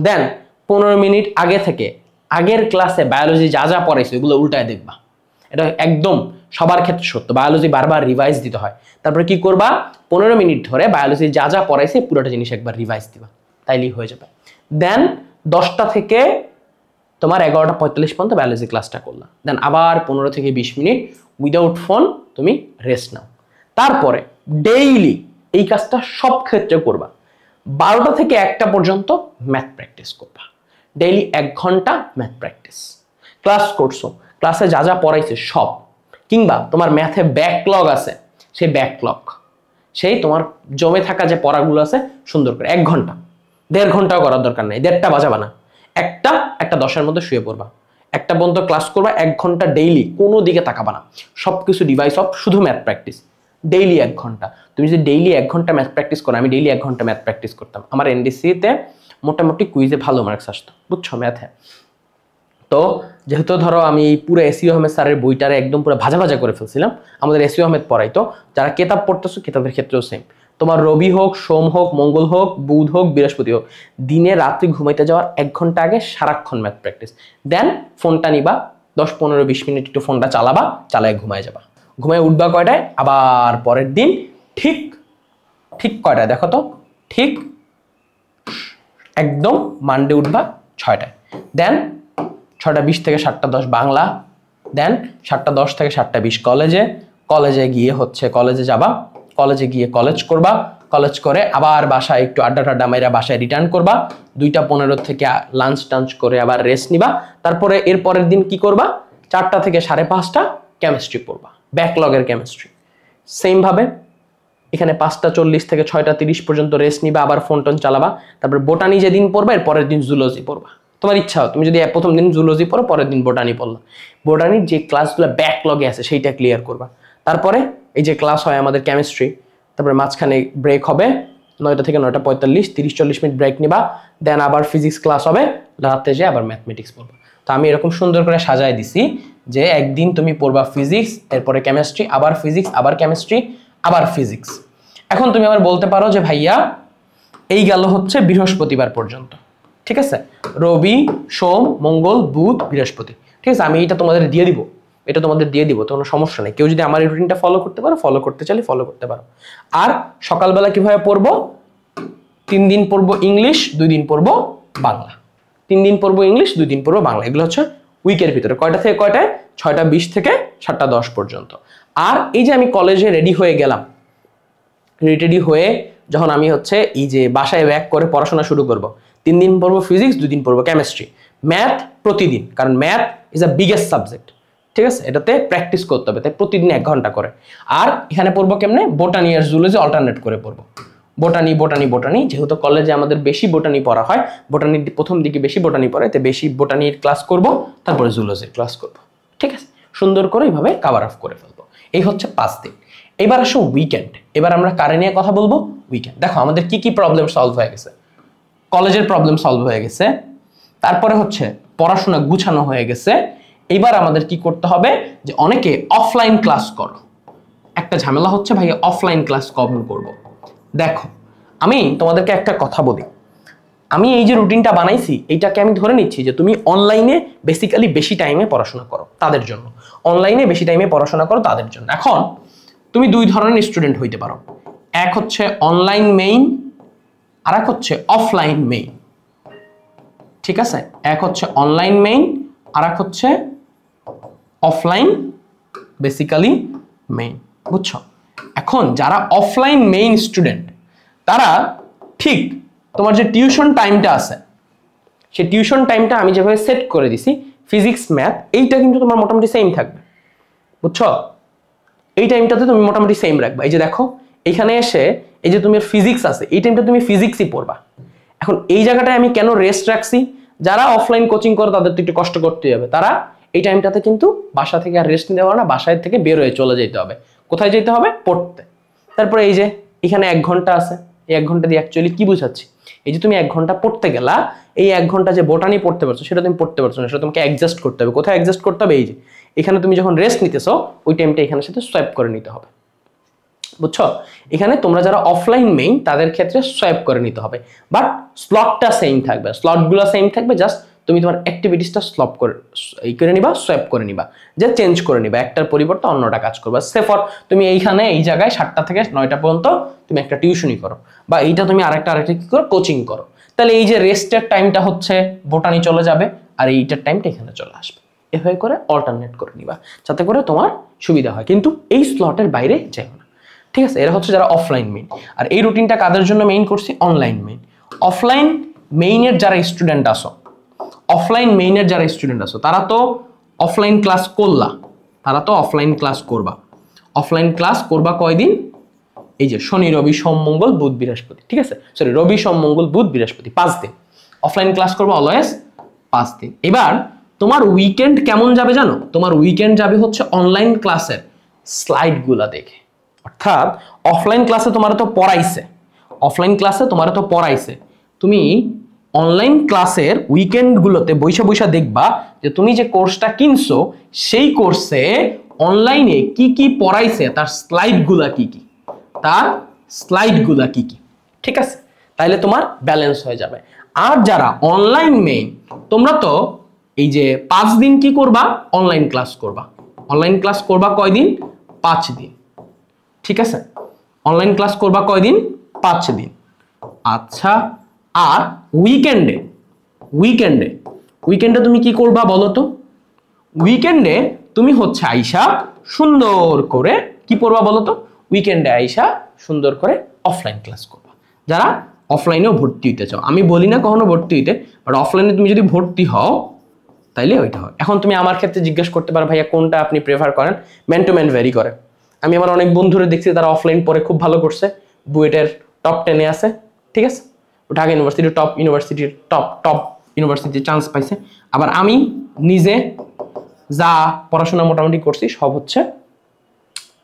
দেন 15 মিনিট আগে থেকে আগের ক্লাসে বায়োলজি যা যা পড়াইছে ওগুলো উল্টায় দেখবা, এটা একদম সবার ক্ষেত্রে সত্য, বায়োলজি বারবার রিভাইজ দিতে হয়। তারপরে কি করবা, 15 মিনিট ধরে বায়োলজি যা যা পড়াইছে পুরোটা জিনিস একবার রিভাইজ দিবা, তাইলেই হয়ে যাবে। দেন 10টা থেকে তোমার 11:45 পর্যন্ত বায়োলজি ক্লাসটা করলা, দেন আবার 15 থেকে 20 মিনিট উইদাউট ফোন তুমি রেস্ট নাও। তারপরে ডেইলি এই কাজটা সব ক্ষেত্রে করবা, 12টা থেকে 1টা পর্যন্ত ম্যাথ প্র্যাকটিস করবা। ডেইলি 1 ঘন্টা ম্যাথ প্র্যাকটিস। ক্লাস করছো, ক্লাসে যা যা পড়াইছে সব, কিংবা তোমার ম্যাথে ব্যাকলগ আছে, সেই ব্যাকলগ, সেই তোমার জমে থাকা যে পড়াগুলো আছে সুন্দর করে 1 ঘন্টা, 1.5 ঘন্টাও করার দরকার নেই, 1.5টা বাজাবা না, একটা 10-এর মধ্যে শুয়ে পড়বা, 1টা পর্যন্ত ক্লাস করবা, 1 ঘন্টা ডেইলি, কোনো দিকে তাকাবা না, সবকিছু ডিভাইস অফ, শুধু ম্যাথ প্র্যাকটিস ডেইলি 1 ঘন্টা। তুমি যদি ডেইলি 1 ঘন্টা ম্যাথ প্র্যাকটিস করো, আমি ডেইলি 1 ঘন্টা ম্যাথ প্র্যাকটিস করতাম, আমার এনডিসিতে মোটামুটি কুইজে ভালো মার্কস আসতো, বুঝছো ম্যাথে। তো যেহেতু ধরো আমি পুরো এসইউ আহমেদ স্যারের বইটারে একদম পুরো ভাজা ভাজা করে ফেলছিলাম, আমাদের এসইউ আহমেদ পড়াইতো, যারা কেতাব পড়তেছো কেতাবের ক্ষেত্রেও সেম, তোমার রবি হোক, সোম হোক, মঙ্গল হোক, বুধ হোক, বৃহস্পতি হোক, দিনে রাত্রি ঘুমাইতে যাওয়ার 1 ঘন্টা আগে সারাক্ষণ ম্যাথ প্র্যাকটিস, দেন ফোনটা নিবা, 10-15-20 মিনিট একটু ফোনটা চালাবা, চালায় ঘুমায় যাবা, ঘুমায় উঠবা কয়টায়, আবার পরের দিন ঠিক কয়টায় দেখো তো, ঠিক একদম মানডে উঠবা 6টায়, দেন 6:20 থেকে 7:10 বাংলা, দেন 7:10 থেকে 7:20 কলেজে গিয়ে কলেজে যাবা, কলেজে গিয়ে কলেজ করবা, কলেজ করে আবার বাসায় একটু আড্ডা মাইরা বাসায় রিটার্ন করবা, 2:15 থেকে লাঞ্চ টাঞ্চ করে আবার রেস্ট নিবা, তারপরে এর পরের দিন কি করবা, 4টা থেকে 5:30 কেমিস্ট্রি পড়বা, ব্যাকলগের কেমিস্ট্রি। সেম ভাবে এখানে 5:40 থেকে 6:30 পর্যন্ত রেস্ট নিবা, আবার ফোন টোন চালাবা, তারপর বোটানি যেদিন পড়বা এর পরের দিন জুলজি পড়বা, তোমার ইচ্ছা, তুমি যদি প্রথম দিন জুলজি পড়ো, পরের দিন বোটানি পড়লা, বোটানির যে ক্লাসগুলো ব্যাকলগে আছে সেইটা ক্লিয়ার করবা। তারপরে এই যে ক্লাস হয় আমাদের কেমিস্ট্রি, তারপরে মাঝখানে ব্রেক হবে 9টা থেকে 9:45, 30-40 মিনিট ব্রেক নিবা, দেন আবার ফিজিক্স ক্লাস হবে, রাতে যে আবার ম্যাথমেটিক্স পড়বা। তো আমি এরকম সুন্দর করে সাজায় দিছি যে একদিন তুমি পড়বা ফিজিক্স, এরপরে কেমিস্ট্রি, আবার ফিজিক্স, আবার কেমিস্ট্রি, আবার ফিজিক্স। এখন তুমি আবার বলতে পারো যে ভাইয়া এই গেল হচ্ছে বৃহস্পতিবার পর্যন্ত, ঠিক আছে, রবি, সোম, মঙ্গল, বুধ, বৃহস্পতি, ঠিক আছে, আমি এটা তোমাদের দিয়ে দিব, তো কোনো সমস্যা নেই। কেউ যদি আমার এই রুটিনটা ফলো করতে পারো, ফলো করতে চাইলে ফলো করতে পারো। আর সকালবেলা কিভাবে পড়বো, 3 দিন পড়বো ইংলিশ, 2 দিন পড়বো বাংলা, 3 দিন পড়বো ইংলিশ, 2 দিন পড়বো বাংলা, এগুলো হচ্ছে উইকের ভিতরে, কয়টা থেকে কয়টায়, 6:20 থেকে 7:10 পর্যন্ত। আর এই যে আমি কলেজে রেডি হয়ে গেলাম, রেডি হয়ে যখন আমি এই যে বাসায় ব্যাক করে পড়াশোনা শুরু করব, 3 দিন পড়বো ফিজিক্স, 2 দিন পড়বো কেমিস্ট্রি, ম্যাথ প্রতিদিন, কারণ math is a biggest subject, ঠিক আছে, এটাতে প্র্যাকটিস করতে হবে, তাই প্রতিদিন 1 ঘন্টা করে। আর এখানে পড়বো কেমনে, বোটানি আর জুলজি অল্টারনেট করে পড়বো, বোটানি যেহেতু কলেজে আমাদের বেশি বোটানি পড়া হয়, বোটানি প্রথম দিকে বেশি বোটানি পড়ায়, তাই বেশি বোটানির ক্লাস করব, তারপরে জুলজির ক্লাস করব, ঠিক আছে, সুন্দর করে এইভাবে কভার আপ করে ফেলবো। এই হচ্ছে 5 দিন। এবার আসো উইকেন্ড, এবার আমরা কারে নিয়ে কথা বলবো, উইকেন্ড। দেখো আমাদের কি কি প্রবলেম সলভ হয়ে গেছে, কলেজের প্রবলেম সলভ হয়ে গেছে, তারপরে পড়াশোনা গুছানো হয়ে গেছে। এবার আমাদের কি করতে হবে, যে অনেকে অফলাইন ক্লাস করো, একটা ঝামেলা হচ্ছে ভাই অফলাইন ক্লাস কখন করব। দেখো আমি তোমাদেরকে একটা কথা বলি, আমি এই যে রুটিনটা বানাইছি এইটাকে আমি ধরে নিচ্ছি যে তুমি অনলাইনে বেসিক্যালি বেশি টাইমে পড়াশোনা করো, তাদের জন্য অনলাইনে বেশি টাইমে পড়াশোনা করো তাদের জন্য। এখন তুমি 2 ধরনের স্টুডেন্ট হইতে পারো, এক হচ্ছে অনলাইন মেইন, আর এক হচ্ছে অফলাইন মেইন, ঠিক আছে, এক হচ্ছে অনলাইন মেইন, আর এক হচ্ছে অফলাইন বেসিক্যালি মেইন, বুঝছো। এখন যারা অফলাইন মেইন স্টুডেন্ট, তারা ঠিক তোমার যে টিউশন টাইমটা আছে, সেই টিউশন টাইমটা আমি যেভাবে সেট করে দিছি, ফিজিক্স ম্যাথ এইটা কিন্তু তোমার মোটামুটি সেম থাকবে, বুঝছো, এই টাইমটাতে তুমি মোটামুটি সেম রাখবা। এই যে দেখো এখানে এসে এই যে তুমি ফিজিক্স আছে, এই টাইমটা তুমি ফিজিক্সই পড়বা। এখন এই জায়গাটায় আমি কেন রেস্ট রাখছি, যারা অফলাইন কোচিং করে তাদের তো একটু কষ্ট করতে হবে, তারা এই টাইমটাতে কিন্তু বাসা থেকে আর রেস্ট নিতে পারে না, বাসায় থেকে বের হয়ে চলে যেতে হবে, কোথায় যেতে হবে, পড়তে। তারপরে এই যে এখানে 1 ঘন্টা আছে, এই 1 ঘন্টা দিয়ে অ্যাকচুয়ালি কি বুঝাচ্ছি, এই যে তুমি 1 ঘন্টা পড়তে গেলা, এই 1 ঘন্টা যে বোটানি পড়তে পারছো সেটা তুমি পড়তে পারছো না, সেটা তোমাকে অ্যাডজাস্ট করতে হবে। কোথায় অ্যাডজাস্ট করতে হবে, এই যে এখানে তুমি যখন রেস্ট নিতেছো ওই টাইমটা এখানের সাথে সোয়াইপ করে নিতে হবে, বুঝছো। এখানে তোমরা যারা অফলাইন মেইন তাদের ক্ষেত্রে সোয়াইপ করে নিতে হবে, বাট স্লটটা সেম থাকবে, স্লটগুলো সেম থাকবে, জাস্ট তুমি তোমার অ্যাক্টিভিটিসটা স্লপ করে করে নিবা, সোয়াইপ করে নিবা, যে চেঞ্জ করে নিবা, একটার পরিবর্তে অন্যটা কাজ করবা। সে ফর তুমি এইখানে এই জায়গায় 7টা থেকে 9টা পর্যন্ত তুমি একটা টিউশনই করো, বা এইটা তুমি আরেকটা কি করো, কোচিং করো, তাহলে এই যে রেস্টের টাইমটা হচ্ছে বোটানি চলে যাবে আর এইটার টাইমটা এখানে চলে আসবে। এভাবে করে অল্টারনেট করে নিবা যাতে করে তোমার সুবিধা হয়, কিন্তু এই স্লটের বাইরে যাও না, ঠিক আছে? এরা হচ্ছে যারা অফলাইন মেইন। আর এই রুটিনটা কাদের জন্য মেইন করছি? Online main. অফলাইন মেইনের যারা স্টুডেন্ট আসো, অফলাইন মেইনের যারা স্টুডেন্ট আসো তারা তো অফলাইন ক্লাস করলা, তারা তো অফলাইন ক্লাস করবা। অফলাইন ক্লাস করবা কয়দিন? এই যে শনি রবি সোম মঙ্গল বুধ বৃহস্পতি, ঠিক আছে? সরি, রবি সোম মঙ্গল বুধ বৃহস্পতি 5 দিন অফলাইন ক্লাস করবা, অলওয়েজ 5 দিন। এবার তোমার উইকেন্ড কেমন যাবে জানো? তোমার উইকেন্ড যাবে হচ্ছে অনলাইন ক্লাসের স্লাইডগুলা দেখে। অর্থাৎ অফলাইন ক্লাসে তোমার তো পড়াইছে, অফলাইন ক্লাসে তোমার তো পড়াইছে, তুমি অনলাইন ক্লাসের উইকেন্ডগুলোতে বৈশা বৈশা দেখবা যে তুমি যে কোর্সটা কিনছো সেই কোর্সে অনলাইনে কি কি পড়াইছে, তার স্লাইডগুলা কি কি, তার স্লাইডগুলা কি কি, ঠিক আছে? তাইলে তোমার ব্যালেন্স হয়ে যাবে। আর যারা অনলাইন মেইন, তোমরা তো এই যে 5 দিন কি করবা? অনলাইন ক্লাস করবা। অনলাইন ক্লাস করবা কয়দিন? 5 দিন, ঠিক আছে? অনলাইন ক্লাস করবা কয়দিন? 5 দিন। আচ্ছা, আর উইকেন্ডে, উইকেন্ডে উইকেন্ডে তুমি কি করবা বলো তো? উইকেন্ডে তুমি হচ্ছে আইসা সুন্দর করে কি পড়বা বলো তো? উইকেন্ডে আইসা সুন্দর করে অফলাইন ক্লাস করবা। যারা অফলাইনেও ভর্তি হইতে চাও, আমি বলি না কখনো ভর্তি হইতে, বাট অফলাইনে তুমি যদি ভর্তি হও তাইলে ওইটা হয়। এখন তুমি আমার ক্ষেত্রে জিজ্ঞেস করতে পারো, ভাইয়া কোনটা আপনি প্রেফার করেন? ম্যান টু ম্যান ভ্যারি করে। আমি আমার অনেক বন্ধুরা দেখছি তারা অফলাইন পড়ে খুব ভালো করছে, বুয়েটের টপ 10-এ আছে, ঠিক আছে? ঢাকা ইউনিভার্সিটির টপ ইউনিভার্সিটির টপ ইউনিভার্সিটির চান্স পাইছে। আবার আমি নিজে যা পড়াশোনা মোটামুটি করছি সব হচ্ছে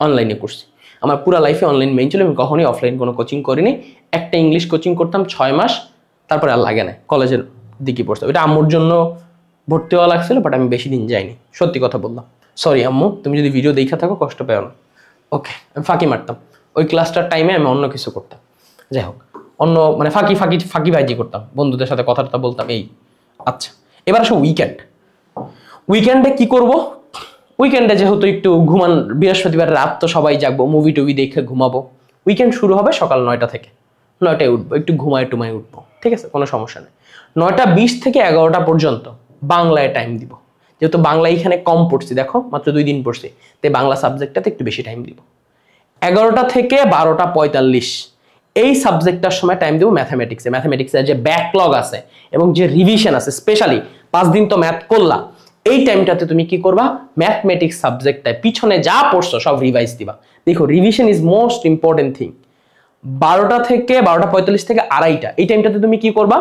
অনলাইনে করছি। আমার পুরো লাইফে অনলাইন মেইন ছিল, আমি কখনোই অফলাইন কোনো কোচিং করিনি। একটা ইংলিশ কোচিং করতাম 6 মাস, তারপরে আর লাগে না, কলেজের দিকে পড়ছে। ওইটা আম্মুর জন্য ভর্তি হওয়া লাগছিল, বাট আমি বেশি দিন যাইনি, সত্যি কথা বললাম। সরি আম্মু, তুমি যদি ভিডিও দেখা থাকো কষ্ট পেও না। ওকে, আমি ফাঁকি মারতাম ওই ক্লাসটার টাইমে, আমি অন্য কিছু করতাম। যাই হোক, অন্য মানে ফাঁকিবাজি করতাম, বন্ধুদের সাথে কথাটা বলতাম এই। আচ্ছা, এবার আসো উইকেন্ড। উইকেন্ডে কি করব? উইকেন্ডে যেহেতু একটু ঘুমান, বৃহস্পতিবার রাত তো সবাই জাগবো, মুভি টুভি দেখে ঘুমাবো। উইকেন্ড শুরু হবে সকাল 9টা থেকে, 9টায় উঠবো, একটু ঘুমায় টুমায় উঠবো, ঠিক আছে? কোনো সমস্যা নেই। 9টা 20 থেকে 11টা পর্যন্ত বাংলায় টাইম দিব, যেহেতু বাংলা এখানে কম পড়ছি, দেখো মাত্র 2 দিন পড়ছি, তাই বাংলা সাবজেক্টটাতে একটু বেশি টাইম দিব। 11টা থেকে 12টা 45 এই সাবজেক্টটার সময় টাইম দিব ম্যাথামেটিক্সে। ম্যাথামেটিক্সের যে ব্যাকলগ আছে এবং যে রিভিশন আছে, স্পেশালি 5 দিন তো ম্যাথ করলা, এই টাইমটাতে তুমি কি করবা? ম্যাথমেটিক্স সাবজেক্টটায় পিছনে যা পড়ছো সব রিভাইজ দিবা। দেখো, revision is most important thing. 12টা থেকে 12টা 45 থেকে 2:30 এই টাইমটাতে তুমি কি করবা?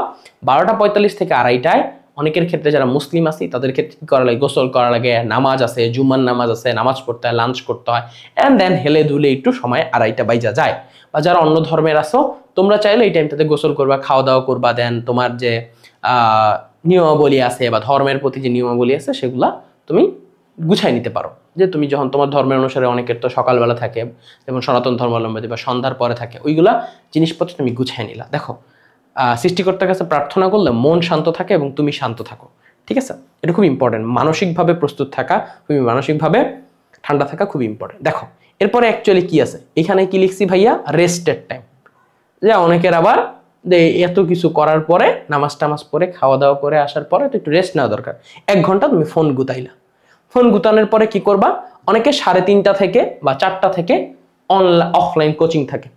12টা 45 থেকে 2:30টায় অনেকের ক্ষেত্রে যারা মুসলিম আছে তাদের ক্ষেত্রে কি করা লাগে? গোসল করা লাগে, নামাজ আছে, জুম্মার নামাজ আছে, নামাজ পড়তে হয়, লাঞ্চ করতে হয়, এন্ড দেন হেলে ধুলে একটু সময় 2:30 বাইজা যায়। বা যারা অন্য ধর্মের আছো, তোমরা চাইলে এই টাইমটাতে গোসল করবা, খাওয়া দাওয়া করবা, দেন তোমার যে নিয়মাবলী আছে বা ধর্মের প্রতি যে নিয়মাবলী আছে সেগুলা তুমি গুছাই নিতে পারো। যে তুমি যখন তোমার ধর্মের অনুসারে অনেকের তো সকালবেলা থাকে, যেমন সনাতন ধর্মাবলম্বী, বা সন্ধ্যার পরে থাকে, ওইগুলা জিনিসপত্র তুমি গুছাই নিলা। দেখো, সৃষ্টিকর্তার কাছে প্রার্থনা করলে মন শান্ত থাকে এবং তুমি শান্ত থাকো, ঠিক আছে? এটা খুব ইম্পর্টেন্ট। মানসিকভাবে প্রস্তুত থাকা, তুমি মানসিকভাবে ঠান্ডা থাকা খুব ইম্পর্টেন্ট। দেখো, এরপরে অ্যাকচুয়ালি কি আছে এখানে? কি লিখছি ভাইয়া? রেস্টের টাইম। যে অনেকের আবার যে এত কিছু করার পরে নামাজ টামাজ পরে খাওয়া দাওয়া করে আসার পরে তো একটু রেস্ট নেওয়া দরকার। 1 ঘন্টা তুমি ফোন গুতাইলা, ফোন গুতানোর পরে কি করবা? অনেকে 3:30টা থেকে বা 4টা থেকে অফলাইন কোচিং থাকে,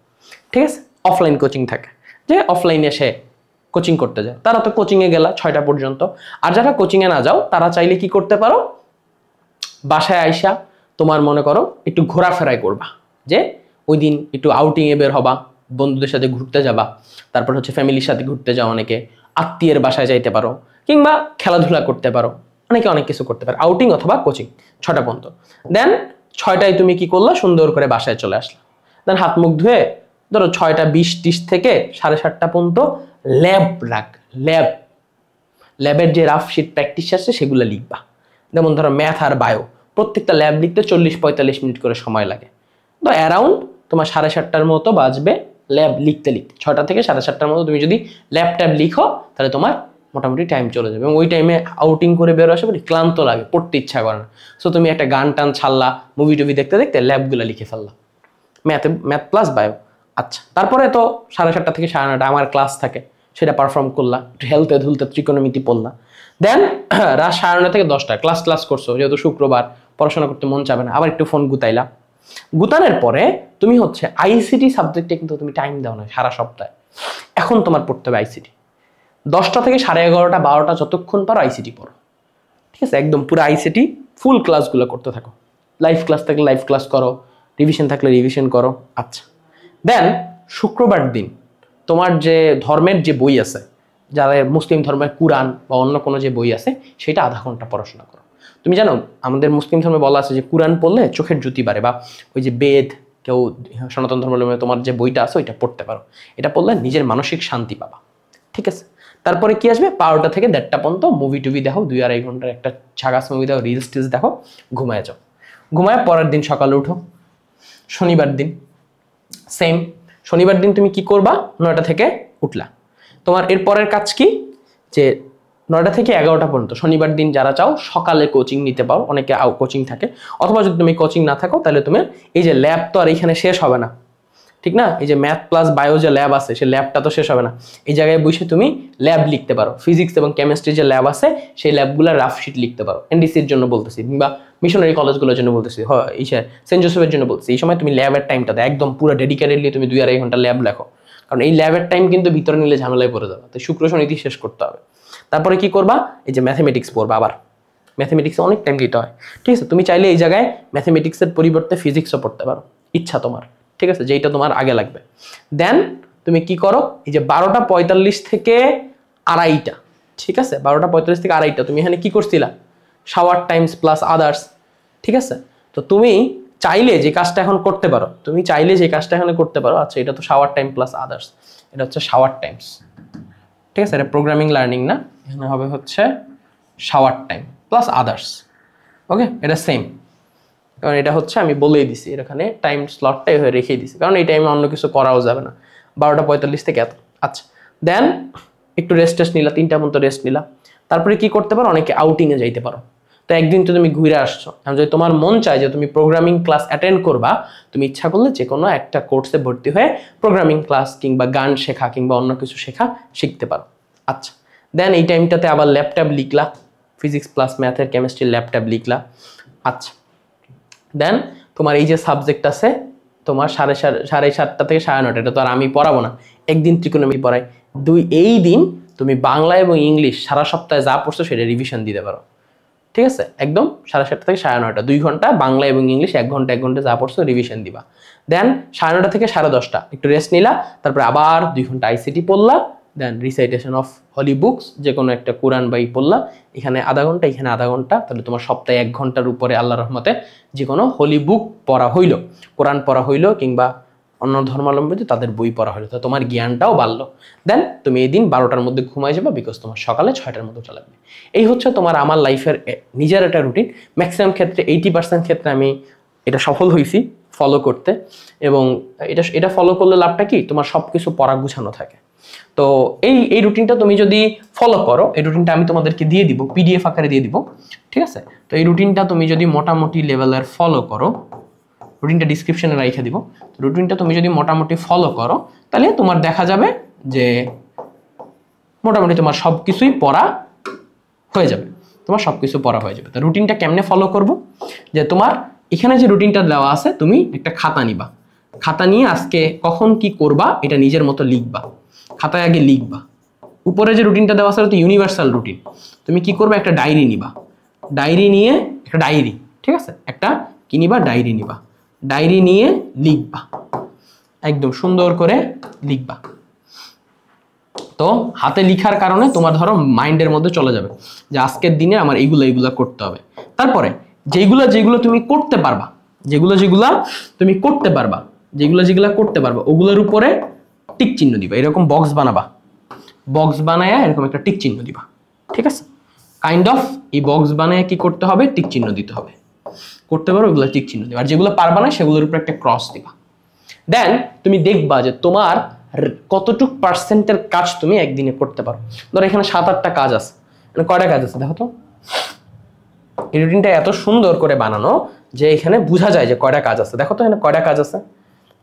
ঠিক আছে? অফলাইন কোচিং থাকে, যে অফলাইনে এসে কোচিং করতে যায়, তারা তো কোচিংয়ে গেলা 6টা পর্যন্ত। আর যারা কোচিংয়ে না যাও তারা চাইলে কি করতে পারো? বাসায় আইসা তোমার মনে করো একটু ঘোরাফেরাই করবা, যে ওই দিন একটু আউটিংয়ে বের হবা, বন্ধুদের সাথে ঘুরতে যাবা, তারপর হচ্ছে ফ্যামিলির সাথে ঘুরতে যাও, অনেকে আত্মীয়ের বাসায় যাইতে পারো, কিংবা খেলাধুলা করতে পারো, অনেকে অনেক কিছু করতে পারে, আউটিং অথবা কোচিং 6টা পর্যন্ত। দেন 6টায় তুমি কি করলা? সুন্দর করে বাসায় চলে আসলা, দেন হাত মুখ ধুয়ে ধরো 6টা 20-30 থেকে 7:30টা পর্যন্ত ল্যাবের যে রাফ শিট প্র্যাকটিস আছে সেগুলো লিখবা। যেমন ধরো ম্যাথ আর বায়ো, প্রত্যেকটা ল্যাব লিখতে 40-45 মিনিট করে সময় লাগে। তো অ্যারাউন্ড তোমার 7:30টার মতো বাজবে ল্যাব লিখতে। 6টা থেকে 7:30টার মতো তুমি যদি ল্যাব লিখো তাহলে তোমার মোটামুটি টাইম চলে যাবে। এবং ওই টাইমে আউটিং করে বেরো আসে বলি ক্লান্ত লাগে, পড়তে ইচ্ছা করে না। সো তুমি একটা গান টান ছাড়লা, মুভি টুভি দেখতে দেখতে ল্যাবগুলো লিখে ফেললা, ম্যাথ প্লাস বায়ো। আচ্ছা, তারপরে তো 7:30টা থেকে 9:30 আমার ক্লাস থাকে, সেটা পারফর্ম করলা, একটু হেলতে ধুলতে ত্রিকোণমিতি পড়লা। দেন রাত 9:30 থেকে 10টা ক্লাস করছো, যেহেতু শুক্রবার পড়াশোনা করতে মন চাবে না, আবার একটু ফোন গুতাইলা। গুতানোর পরে তুমি হচ্ছে আইসিটি সাবজেক্টে কিন্তু তুমি টাইম দাও না সারা সপ্তাহে, এখন তোমার পড়তে হবে আইসিটি। 10টা থেকে 11:30 12টা যতক্ষণ পারো আইসিটি পড়ো, ঠিক আছে? একদম পুরো আইসিটি ফুল ক্লাসগুলো করতে থাকো। লাইভ ক্লাস থাকলে লাইভ ক্লাস করো, রিভিশন থাকলে রিভিশন করো। আচ্ছা, দেন শুক্রবার দিন তোমার যে ধর্মের যে বই আছে, যাদের মুসলিম ধর্মের কুরআন বা অন্য কোনো যে বই আছে, সেটা আধা ঘন্টা পড়াশোনা করো। তুমি জানো আমাদের মুসলিম ধর্মে বলা আছে যে কুরআন পড়লে চোখের জ্যোতি বাড়ে, বা ওই যে বেদ, কেউ সনাতন ধর্মের তোমার যে বইটা আছে ওইটা পড়তে পারো, এটা পড়লে নিজের মানসিক শান্তি পাবা, ঠিক আছে? তারপরে কি আসবে, 12টা থেকে 1:30 পর্যন্ত মুভি টুভি দেখো, 2-2.5 ঘন্টার একটা ছাগাস মুভি দেখো, রিলস টিলস দেখো, ঘুমায় যাও। ঘুমায় পরের দিন সকালে উঠো। শনিবার দিন সেম, শনিবার দিন তুমি কি করবা, 9টা থেকে উঠলা। তোমার এর পরের কাজ কি, যে 9টা থেকে 11টা পর্যন্ত শনিবার দিন যারা চাও সকালে কোচিং নিতে পারো, অনেকে কোচিং থাকে, অথবা যদি তুমি কোচিং না থাকো তাহলে তুমি এই যে ল্যাব তো আর এখানে শেষ হবে না, ঠিক না? এই যে ম্যাথ প্লাস বায়ো যে ল্যাব আছে, সেই ল্যাবটা তো শেষ হবে না, এই জায়গায় বসে তুমি ল্যাব লিখতে পারো। ফিজিক্স এবং কেমিস্ট্রি যে ল্যাব আছে সেই ল্যাবগুলোর রাফ শিট লিখতে পারো। এনডিসির জন্য বলতেছি, কিংবা মিশনারি কলেজগুলোর জন্য বলতেছি, এই সেন্ট জোসেফের জন্য বলতেছি, এই সময় তুমি ল্যাবের টাইমটা দাও, একদম পুরো ডেডিকেটেডলি তুমি 2-2.5 ঘন্টা ল্যাব লেখো, কারণ এই ল্যাবের টাইম কিন্তু ভিতরে নিলে ঝামেলায় পড়ে যাবে। তো শুক্র শনিতে শেষ করতে হবে। তারপরে কি করবা, এই যে ম্যাথমেটিক্স পড়বা, আবার ম্যাথমেটিক্সে অনেক টাইম দিতে হয়, ঠিক আছে? তুমি চাইলে এই জায়গায় ম্যাথমেটিক্সের পরিবর্তে ফিজিক্সও পড়তে পারো, ইচ্ছা তোমার, ঠিক আছে, যেইটা তোমার আগে লাগবে। দেন তুমি কি করো, এই যে 12:45 থেকে 2:30, ঠিক আছে? 12:45 থেকে 2:30 তুমি এখানে কি করছিলা, শাওয়ার টাইমস প্লাস আদার্স, ঠিক আছে? তো তুমি চাইলে যে কাজটা এখন করতে পারো, তুমি চাইলে যে কাজটা এখানে করতে পারো, আচ্ছা এটা তো শাওয়ার টাইম প্লাস আদার্স, এটা হচ্ছে শাওয়ার টাইমস, ঠিক আছে? এটা প্রোগ্রামিং লার্নিং না, এখানে হবে হচ্ছে শাওয়ার টাইম প্লাস আদার্স। ওকে, এটা সেম, কারণ এটা হচ্ছে আমি বলেই দিছি, এখানে টাইম স্লটটাই হয়ে রেখেই দিছি, কারণ এই টাইমে অন্য কিছু করাও যাবে না। 12:45 থেকে এত। আচ্ছা, দেন একটু রেস্ট নিলা, 3টা মতো রেস্ট নিলা। তারপরে কি করতে পারো, অনেকে আউটিংয়ে যাইতে পারো। তো একদিন তো তুমি ঘুরে আসছো, এখন যদি তোমার মন চায় যে তুমি প্রোগ্রামিং ক্লাস অ্যাটেন্ড করবা, তুমি ইচ্ছা করলে যে কোনো একটা কোর্সে ভর্তি হয়ে প্রোগ্রামিং ক্লাস কিংবা গান শেখা কিংবা অন্য কিছু শিখতে পারো। আচ্ছা, দেন এই টাইমটাতে আবার ল্যাপটপ লিখলা, ফিজিক্স প্লাস ম্যাথের কেমিস্ট্রির ল্যাপটপ লিখলা। আচ্ছা, দেন তোমার এই যে সাবজেক্ট আছে তোমার 7:30 থেকে 9:30, এটা তো আর আমি পড়াবো না, একদিন ত্রিকোণমিতি পড়াই। এই দিন তুমি বাংলা এবং ইংলিশ সারা সপ্তাহে যা পড়ছো সেটা রিভিশন দিতে পারো, ঠিক আছে? একদম 7:30 থেকে 9:30, 2 ঘন্টা বাংলা এবং ইংলিশ, 1 ঘন্টা 1 ঘন্টা যা পড়ছো রিভিশন দিবা। দেন 9:30 থেকে 10:30 একটু রেস্ট নিলা, তারপরে আবার 2 ঘন্টা আইসিটি পড়লা। Then recitation of holy books, যে কোনো একটা কোরআন বই পড়লা, এখানে আধা ঘন্টা এখানে আধা ঘন্টা, তাহলে তোমার সপ্তাহে 1 ঘন্টার উপরে আল্লাহর রহমতে যে কোনো হলি বুক পড়া হইলো, কোরআন পড়া হইলো, কিংবা অন্য ধর্মাবলম্বী তাদের বই পড়া হলো, তো তোমার জ্ঞানটাও বাড়লো। দেন তুমি এই দিন 12টার মধ্যে ঘুমাই যাবে, বিকজ তোমার সকালে 6টার মধ্যে উঠা লাগবে। এই হচ্ছে তোমার আমার লাইফের নিজের একটা রুটিন। ম্যাক্সিমাম ক্ষেত্রে 80% ক্ষেত্রে আমি এটা সফল হয়েছি ফলো করতে, এবং এটা ফলো করলে লাভটা কি, তোমার সব কিছু পড়া গুছানো থাকে। তো এই রুটিনটা তুমি যদি ফলো করো, এই রুটিনটা আমি তোমাদেরকে দিয়ে দিব, পিডিএফ আকারে দিয়ে দিব, ঠিক আছে? তো এই রুটিনটা তুমি যদি মোটামুটি লেভেলের ফলো করো, রুটিনটা ডিসক্রিপশনে রেখে দিব, রুটিনটা তুমি যদি মোটামুটি ফলো করো, তাহলে তোমার দেখা যাবে যে মোটামুটি তোমার সব কিছুই পড়া হয়ে যাবে, তোমার সব কিছু পড়া হয়ে যাবে। তো রুটিনটা কেমনে ফলো করব, যে তোমার এখানে যে রুটিনটা দেওয়া আছে, তুমি একটা খাতা নিবা, খাতা নিয়ে আজকে কখন কি করবা এটা নিজের মতো লিখবা, খাতায় আগে লিখবা। উপরে যে রুটিনটা দেওয়া আছে এটা ইউনিভার্সাল রুটিন, তুমি কি করবে, একটা ডায়েরি নিবা, ডায়েরি নিয়ে একটা ডায়েরি, ঠিক আছে, একটা কি নিবা, ডায়েরি নিবা, ডায়েরি নিয়ে লিখবা, একদম সুন্দর করে লিখবা। তো হাতে লিখার কারণে তোমার ধরো মাইন্ডের মধ্যে চলে যাবে যে আজকের দিনে আমার এইগুলা করতে হবে। তারপরে যেগুলো তুমি করতে পারবা, যেগুলো তুমি করতে পারবা, যেগুলো করতে পারবা ওগুলোর উপরে টিক চিহ্ন দিবা, এরকম বক্স বানাবা, বক্স বানায় এরকম একটা টিক চিহ্ন দিবা, ঠিক আছে? কাইন্ড অফ এই বক্স বানায় কি করতে হবে, টিক চিহ্ন দিতে হবে, করতে পারো ওগুলো টিক চিহ্ন দিবা, আর যেগুলো পারবা না সেগুলোর উপর একটা ক্রস দিবা। দেন তুমি দেখবা যে তোমার কতটুক পার্সেন্টের কাজ তুমি একদিনে করতে পারো। ধরো এখানে 7-8টা কাজ আছে, মানে কয়টা কাজ আছে দেখো তো। এই রুটিনটা এত সুন্দর করে বানানো যে এখানে বোঝা যায় যে কয়টা কাজ আছে। দেখো তো এখানে কয়টা কাজ আছে,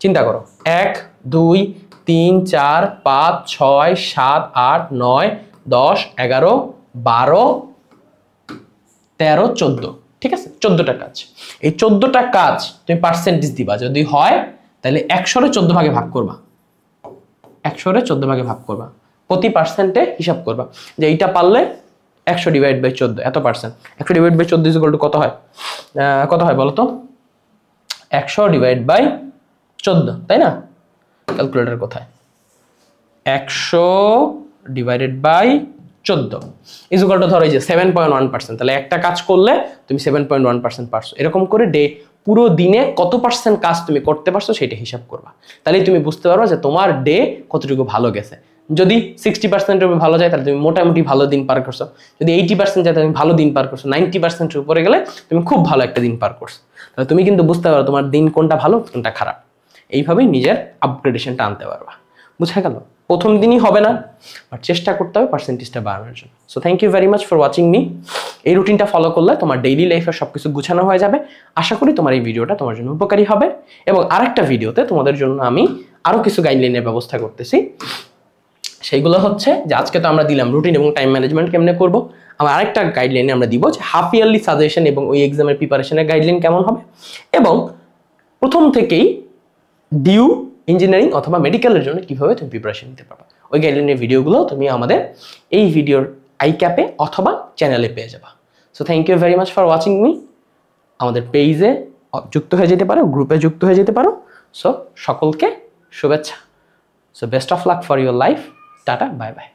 চিন্তা করো। 1 2 3 4 5 6 7 8 9 10 11 12, 13, 14, ঠিক আছে? 14টা কাজ। এই 14টা কাজ তুমি পার্সেন্টেজ দিবা, যদি হয় তাহলে 100-রে 14 ভাগে ভাগ করবা, 100-রে 14 ভাগে ভাগ করবা, প্রতি পার্সেন্টে হিসাব করবা যে এইটা পারলে 100 ডিভাইড বাই 14 এত percent. 100 divide by 14 equal to কত হয়? কত হয় বলো তো? 100 ডিভাইড বাই 14, তাই না? ক্যালকুলেটর কোথায়? 100 divided by 14 is equal to ধরো এই যে 7.1%। তাহলে একটা কাজ করলে তুমি 7.1% পারছো। এরকম করে পুরো দিনে কত পার্সেন্ট কাজ তুমি করতে পারছো সেটা হিসাব করবা। তাহলে তুমি বুঝতে পারবা যে তোমার ডে কতটুকু ভালো গেছে। যদি 60%-এর উপরে ভালো যায় তাহলে তুমি মোটামুটি ভালো দিন পার করছো। যদি 80% যায় তাহলে তুমি ভালো দিন পার করছো। 90%-এর উপরে গেলে তুমি খুব ভালো একটা দিন পার করছো। তাহলে তুমি কিন্তু বুঝতে পারো তোমার দিন কোনটা ভালো কোনটা খারাপ। এইভাবেই নিজের আপগ্রেডেশনটা আনতে পারবা। বুঝা গেল? প্রথম দিনই হবে না, বাট চেষ্টা করতে হবে পার্সেন্টেজটা বাড়ানোর জন্য। So thank you very much for watching me. এই রুটিনটা ফলো করলে তোমার ডেইলি লাইফের সবকিছু গুছানো হয়ে যাবে। আশা করি তোমার এই ভিডিওটা তোমার জন্য উপকারী হবে। এবং আরেকটা ভিডিওতে তোমাদের জন্য আমি আরো কিছু গাইডলাইনের ব্যবস্থা করতেছি। সেইগুলো হচ্ছে যে আজকে তো আমরা দিলাম রুটিন এবং টাইম ম্যানেজমেন্ট কেমনে করব। আমার আরেকটা গাইডলাইনে আমরা দিব যে হাফ ইয়ারলি সাজেশন এবং ওই এক্সামের প্রিপারেশনের গাইডলাইন কেমন হবে, এবং প্রথম থেকেই ডিউ ইঞ্জিনিয়ারিং অথবা মেডিকেলের জন্য কিভাবে তুমি প্রিপারেশন নিতে পারবা। ওই গাইডলাইনের ভিডিওগুলো তুমি আমাদের এই ভিডিওর আইক্যাপে অথবা চ্যানেলে পেয়ে যাবা। So thank you very much for watching me. আমাদের পেজে যুক্ত হয়ে যেতে পারো, গ্রুপে যুক্ত হয়ে যেতে পারো। সো সকলকে শুভেচ্ছা। So best of luck for your life. Tata, bye bye.